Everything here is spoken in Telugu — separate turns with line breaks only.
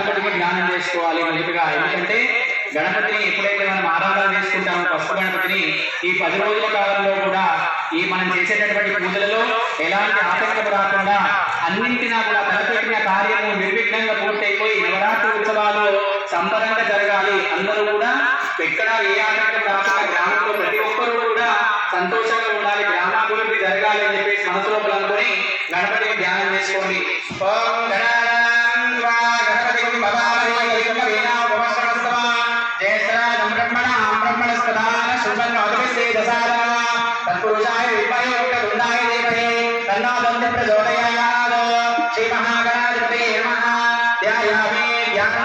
గణపతికి ధ్యానం చేసుకోవాలి మొదటిగా. ఎందుకంటే గణపతిని ఎప్పుడైతే మనం ఆరాధన చేసుకుంటామో పసుపు గణపతిని, ఈ 10 రోజుల కాలంలో కూడా ఈ మనం చేసేటటువంటి పూజలలో ఎలాంటి ఆటంకం రాకుండా అన్నింటినా కూడా తలపెట్టిన కార్యము నిర్విఘ్నంగా పూర్తయిపోయి నవరాత్రి ఉత్సవాలు సంబరంగా జరగాలి. అందరూ కూడా ఎక్కడ ఏ ఆటంకం రాకుండా గ్రామంలో ప్రతి ఒక్కరూ కూడా సంతోషంగా ఉండాలి, గ్రామాభివృద్ధి జరగాలి అని చెప్పేసి మనసు లోపల అనుకొని గణపతిని ధ్యానం చేసుకోండి. శ్రీ మహాగణాధిపతే నమః. ధ్యాయామి ధ్యానం